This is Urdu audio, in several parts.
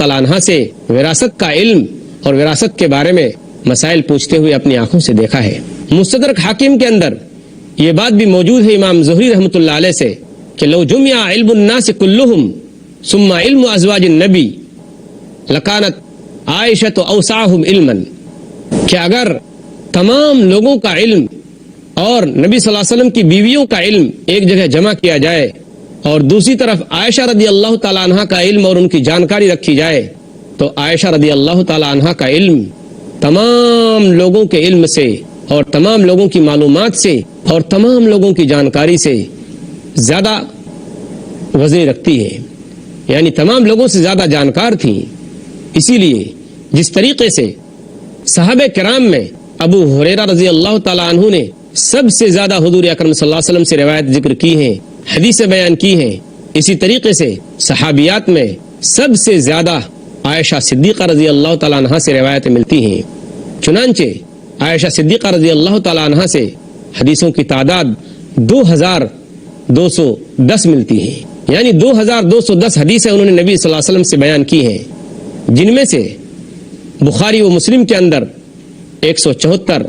تعالیٰ عنہ سے وراثت کا علم اور وراثت کے بارے میں مسائل پوچھتے ہوئے اپنی آنکھوں سے دیکھا ہے۔ مستدرک حاکم کے اندر یہ بات بھی موجود ہے امام زہری رحمۃ اللہ علیہ سے کہ لو جمع علم الناس کلہم ثم علم ازواج النبی لکانت عائشہ اوسعہم علما، کہ اگر تمام لوگوں کا علم اور نبی صلی اللہ علیہ وسلم کی بیویوں کا علم ایک جگہ جمع کیا جائے اور دوسری طرف عائشہ رضی اللہ تعالیٰ عنہ کا علم اور ان کی جانکاری رکھی جائے تو عائشہ رضی اللہ تعالیٰ عنہ کا علم تمام لوگوں کے علم سے اور تمام لوگوں کی معلومات سے اور تمام لوگوں کی جانکاری سے زیادہ وزن رکھتی ہے، یعنی تمام لوگوں سے زیادہ جانکار تھیں۔ اسی لیے جس طریقے سے صحابہ کرام میں ابو ہریرہ رضی اللہ تعالیٰ عنہ نے سب سے زیادہ حضور اکرم صلی اللہ علیہ وسلم سے روایت ذکر کی ہیں، حدیثیں بیان کی ہیں، اسی طریقے سے صحابیات میں سب سے زیادہ عائشہ صدیقہ رضی اللہ تعالیٰ عنہ سے روایتیں ملتی ہیں۔ چنانچہ عائشہ صدیقہ رضی اللہ تعالیٰ عنہ سے حدیثوں کی تعداد 2210 ملتی ہے، یعنی 2210 حدیثیں انہوں نے نبی صلی اللہ علیہ وسلم سے بیان کی ہیں، جن میں سے بخاری و مسلم کے اندر 174،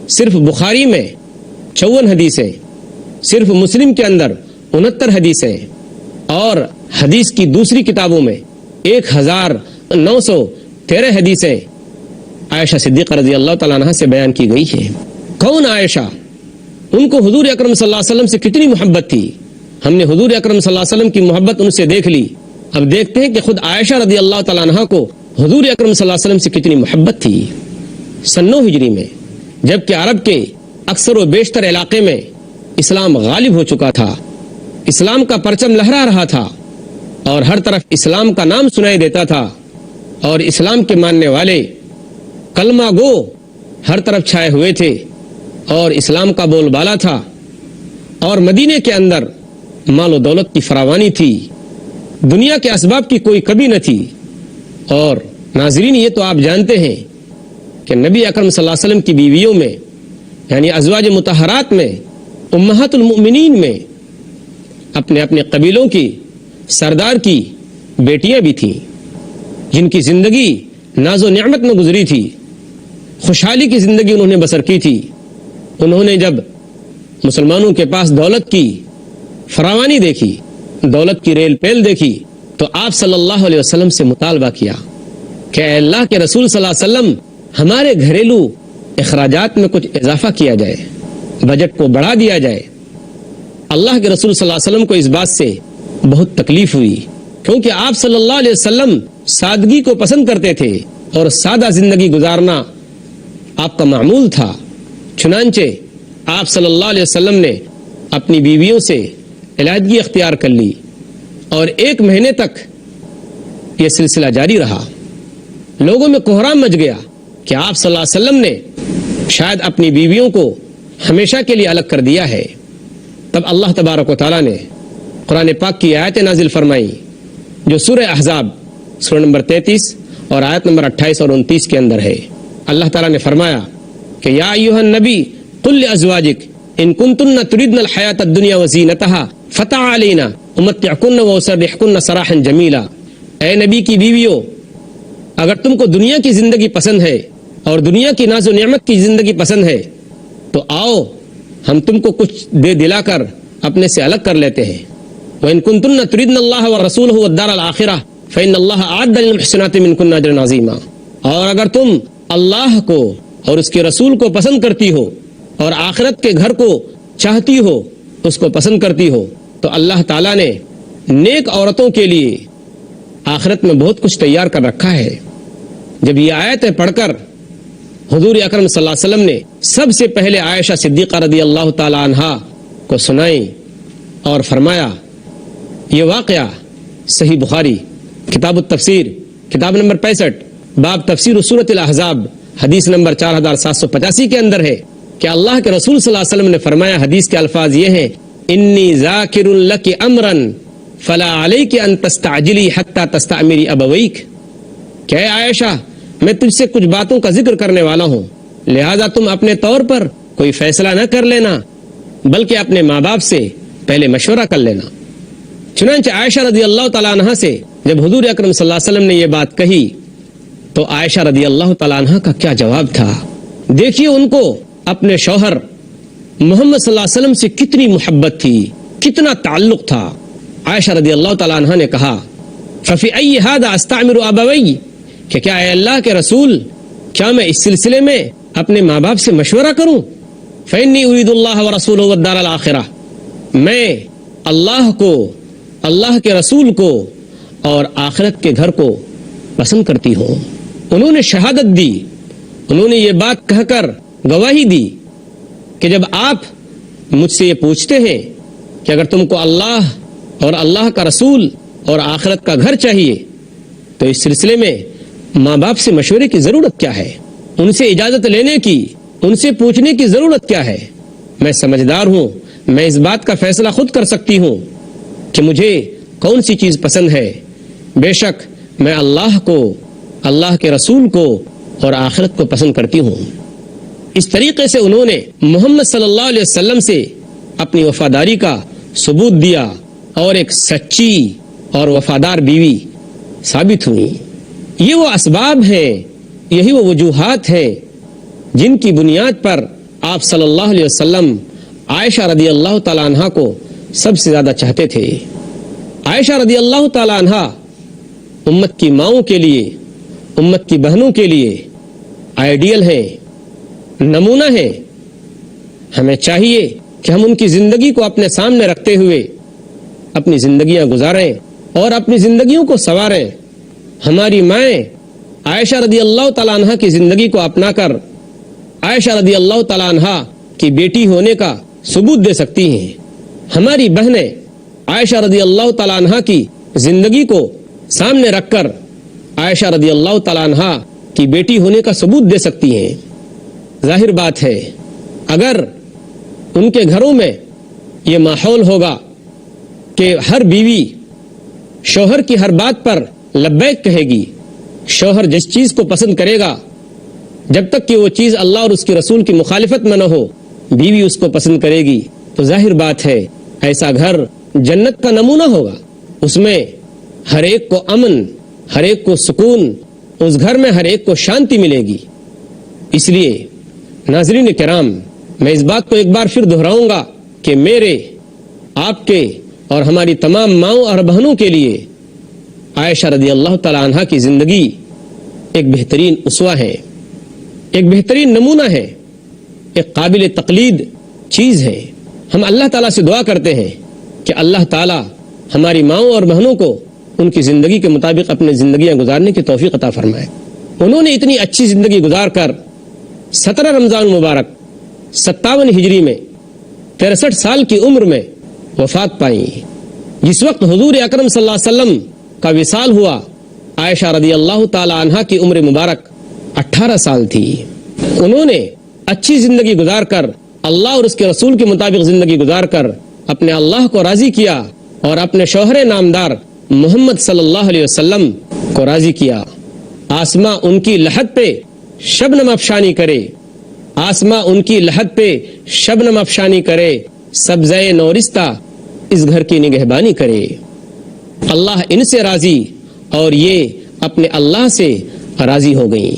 صرف بخاری میں 54 حدیثیں، صرف مسلم کے اندر 69 حدیثیں، اور حدیث کی دوسری کتابوں میں 1913 حدیثیں عائشہ صدیقہ رضی اللہ تعالیٰ عنہ سے بیان کی گئی ہیں۔ کون عائشہ؟ ان کو حضور اکرم صلی اللہ علیہ وسلم سے کتنی محبت تھی۔ ہم نے حضور اکرم صلی اللہ علیہ وسلم کی محبت ان سے دیکھ لی، اب دیکھتے ہیں کہ خود عائشہ رضی اللہ تعالیٰ عنہ کو حضور اکرم صلی اللہ علیہ وسلم سے کتنی محبت تھی۔ 9 ہجری میں جبکہ عرب کے اکثر و بیشتر علاقے میں اسلام غالب ہو چکا تھا، اسلام کا پرچم لہرا رہا تھا اور ہر طرف اسلام کا نام سنائی دیتا تھا اور اسلام کے ماننے والے کلمہ گو ہر طرف چھائے ہوئے تھے اور اسلام کا بول بالا تھا، اور مدینے کے اندر مال و دولت کی فراوانی تھی، دنیا کے اسباب کی کوئی کمی نہ تھی۔ اور ناظرین یہ تو آپ جانتے ہیں کہ نبی اکرم صلی اللہ علیہ وسلم کی بیویوں میں یعنی ازواج مطہرات میں امہات المؤمنین میں اپنے اپنے قبیلوں کی سردار کی بیٹیاں بھی تھیں، جن کی زندگی ناز و نعمت میں گزری تھی، خوشحالی کی زندگی انہوں نے بسر کی تھی۔ انہوں نے جب مسلمانوں کے پاس دولت کی فراوانی دیکھی، دولت کی ریل پیل دیکھی، تو آپ صلی اللہ علیہ وسلم سے مطالبہ کیا کہ اے اللہ کے رسول صلی اللہ علیہ وسلم، ہمارے گھریلو اخراجات میں کچھ اضافہ کیا جائے، بجٹ کو بڑھا دیا جائے۔ اللہ کے رسول صلی اللہ علیہ وسلم کو اس بات سے بہت تکلیف ہوئی، کیونکہ آپ صلی اللہ علیہ وسلم سادگی کو پسند کرتے تھے اور سادہ زندگی گزارنا آپ کا معمول تھا۔ چنانچہ آپ صلی اللہ علیہ وسلم نے اپنی بیویوں سے علیحدگی اختیار کر لی اور 1 مہینے تک یہ سلسلہ جاری رہا۔ لوگوں میں کوہرام مچ گیا کہ آپ صلی اللہ علیہ وسلم نے شاید اپنی بیویوں کو ہمیشہ کے لیے الگ کر دیا ہے۔ تب اللہ تبارک و تعالیٰ نے قرآن پاک کی آیت نازل فرمائی جو سورہ احزاب سورہ نمبر 33 اور آیت نمبر 28 اور 29 کے اندر ہے۔ اللہ تعالیٰ نے فرمایا کہ یا ایھا النبی قل لازواجک ان کنتن تردن الحیات الدنیا وزینتها فتعالین امتعکن واسرحکن سراحا جمیلا۔ اے نبی کی بیویوں، اگر تم کو دنیا کی زندگی پسند ہے اور دنیا کی ناز و نعمت کی زندگی پسند ہے تو آؤ ہم تم کو کچھ دے دلا کر اپنے سے الگ کر لیتے ہیں۔ وَإِن كُنتُنَّ تُرِدْنَ اللَّهَ وَرَسُولَهُ وَالدَّارَ الْآخِرَةَ فَإِنَّ اللَّهَ أَعَدَّ لِلْمُحْسِنَاتِ مِنكُنَّ أَجْرًا عَظِيمًا۔ اور اگر تم اللہ کو اور اس کے رسول کو پسند کرتی ہو اور آخرت کے گھر کو چاہتی ہو، اس کو پسند کرتی ہو، تو اللہ تعالیٰ نے نیک عورتوں کے لیے آخرت میں بہت کچھ تیار کر رکھا ہے۔ جب یہ آیتیں پڑھ کر حضور اکرم صلی اللہ علیہ وسلم نے سب سے پہلے عائشہ صدیقہ رضی اللہ تعالی عنہا کو سنائی اور فرمایا، یہ واقعہ صحیح بخاری کتاب التفسیر کتاب نمبر 65 باب تفسیر سورۃ الاحزاب حدیث نمبر 4785 کے اندر ہے کہ اللہ کے رسول صلی اللہ علیہ وسلم نے فرمایا، حدیث کے الفاظ یہ ہیں، انی ذاکر لک امرا فلا علیک ان تستعجلی حتی تستعمری ابویک، کہ اے عائشہ میں تجھ سے کچھ باتوں کا ذکر کرنے والا ہوں، لہذا تم اپنے طور پر کوئی فیصلہ نہ کر لینا بلکہ اپنے ماں باپ سے پہلے مشورہ کر لینا۔ چنانچہ عائشہ رضی اللہ تعالیٰ عنہ سے جب حضور اکرم صلی اللہ علیہ وسلم نے یہ بات کہی تو عائشہ رضی اللہ تعالیٰ عنہ کا کیا جواب تھا. دیکھیے ان کو اپنے شوہر محمد صلی اللہ علیہ وسلم سے کتنی محبت تھی, کتنا تعلق تھا. عائشہ رضی اللہ تعالیٰ عنہ نے کہا ففی ای ھذا استعمر ابوی, کہ کیا اے اللہ کے رسول کیا میں اس سلسلے میں اپنے ماں باپ سے مشورہ کروں؟ فإنی ارید اللہ ورسولہ والدار الآخرہ, میں اللہ کو, اللہ کے رسول کو اور آخرت کے گھر کو پسند کرتی ہوں. انہوں نے شہادت دی, انہوں نے یہ بات کہہ کر گواہی دی کہ جب آپ مجھ سے یہ پوچھتے ہیں کہ اگر تم کو اللہ اور اللہ کا رسول اور آخرت کا گھر چاہیے تو اس سلسلے میں ماں باپ سے مشورے کی ضرورت کیا ہے, ان سے اجازت لینے کی, ان سے پوچھنے کی ضرورت کیا ہے؟ میں سمجھدار ہوں, میں اس بات کا فیصلہ خود کر سکتی ہوں کہ مجھے کون سی چیز پسند ہے. بے شک میں اللہ کو, اللہ کے رسول کو اور آخرت کو پسند کرتی ہوں. اس طریقے سے انہوں نے محمد صلی اللہ علیہ وسلم سے اپنی وفاداری کا ثبوت دیا اور ایک سچی اور وفادار بیوی ثابت ہوئی. یہ وہ اسباب ہیں, یہی وہ وجوہات ہیں جن کی بنیاد پر آپ صلی اللہ علیہ وسلم عائشہ رضی اللہ تعالیٰ عنہ کو سب سے زیادہ چاہتے تھے. عائشہ رضی اللہ تعالیٰ عنہ امت کی ماؤں کے لیے, امت کی بہنوں کے لیے آئیڈیل ہیں, نمونہ ہیں. ہمیں چاہیے کہ ہم ان کی زندگی کو اپنے سامنے رکھتے ہوئے اپنی زندگیاں گزاریں اور اپنی زندگیوں کو سنواریں. ہماری مائیں عائشہ رضی اللہ تعالیٰ عنہ کی زندگی کو اپنا کر عائشہ رضی اللہ تعالیٰ عنہ کی بیٹی ہونے کا ثبوت دے سکتی ہیں. ہماری بہنیں عائشہ رضی اللہ تعالیٰ عنہ کی زندگی کو سامنے رکھ کر عائشہ رضی اللہ تعالیٰ عنہ کی بیٹی ہونے کا ثبوت دے سکتی ہیں. ظاہر بات ہے اگر ان کے گھروں میں یہ ماحول ہوگا کہ ہر بیوی شوہر کی ہر بات پر لبیک کہے گی, شوہر جس چیز کو پسند کرے گا جب تک کہ وہ چیز اللہ اور اس کے رسول کی مخالفت میں نہ ہو بیوی اس کو پسند کرے گی, تو ظاہر بات ہے ایسا گھر جنت کا نمونہ ہوگا. اس میں ہر ایک کو امن, ہر ایک کو سکون, اس گھر میں ہر ایک کو شانتی ملے گی. اس لیے ناظرین کرام, میں اس بات کو ایک بار پھر دہراؤں گا کہ میرے, آپ کے اور ہماری تمام ماؤں اور بہنوں کے لیے عائشہ رضی اللہ تعالیٰ عنہ کی زندگی ایک بہترین اسوہ ہے, ایک بہترین نمونہ ہے, ایک قابل تقلید چیز ہے. ہم اللہ تعالیٰ سے دعا کرتے ہیں کہ اللہ تعالیٰ ہماری ماؤں اور بہنوں کو ان کی زندگی کے مطابق اپنی زندگیاں گزارنے کی توفیق عطا فرمائے. انہوں نے اتنی اچھی زندگی گزار کر 17 رمضان مبارک 57 ہجری میں 63 سال کی عمر میں وفات پائی. جس وقت حضور اکرم صلی اللہ علیہ وسلم کا وصال ہوا عائشہ رضی اللہ تعالی عنہا کی عمر مبارک 18 سال تھی. انہوں نے اچھی زندگی گزار کر اللہ اور اس کے رسول کے مطابق زندگی گزار کر اپنے اللہ کو راضی کیا اور اپنے شوہر نامدار محمد صلی اللہ علیہ وسلم کو راضی کیا. آسماں ان کی لحد پہ شبنم افشانی کرے, آسماں ان کی لحد پہ شبنم افشانی کرے, سبزۂ نورستہ اس گھر کی نگہبانی کرے. اللہ ان سے راضی اور یہ اپنے اللہ سے راضی ہو گئیں.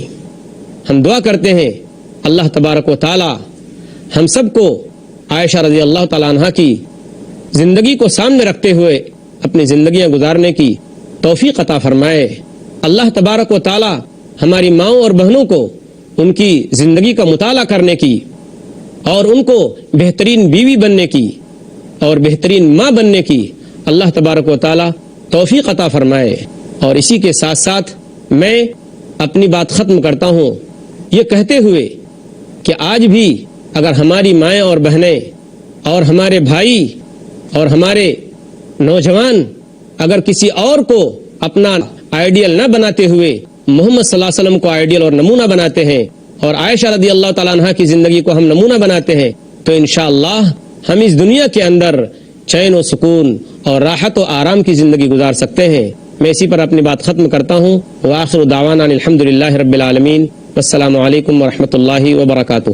ہم دعا کرتے ہیں اللہ تبارک و تعالی ہم سب کو عائشہ رضی اللہ تعالیٰ عنہ کی زندگی کو سامنے رکھتے ہوئے اپنی زندگیاں گزارنے کی توفیق عطا فرمائے. اللہ تبارک و تعالی ہماری ماؤں اور بہنوں کو ان کی زندگی کا مطالعہ کرنے کی اور ان کو بہترین بیوی بننے کی اور بہترین ماں بننے کی اللہ تبارک و تعالی توفیق عطا فرمائے. اور اسی کے ساتھ ساتھ میں اپنی بات ختم کرتا ہوں یہ کہتے ہوئے کہ آج بھی اگر ہماری مائیں اور بہنیں اور ہمارے بھائی اور ہمارے نوجوان اگر کسی اور کو اپنا آئیڈیل نہ بناتے ہوئے محمد صلی اللہ علیہ وسلم کو آئیڈیل اور نمونہ بناتے ہیں اور عائشہ رضی اللہ تعالیٰ عنہ کی زندگی کو ہم نمونہ بناتے ہیں تو انشاءاللہ ہم اس دنیا کے اندر چین و سکون اور راحت و آرام کی زندگی گزار سکتے ہیں. میں اسی پر اپنی بات ختم کرتا ہوں. وآخر دعوانا الحمدللہ رب العالمین. والسلام علیکم ورحمۃ اللہ وبرکاتہ.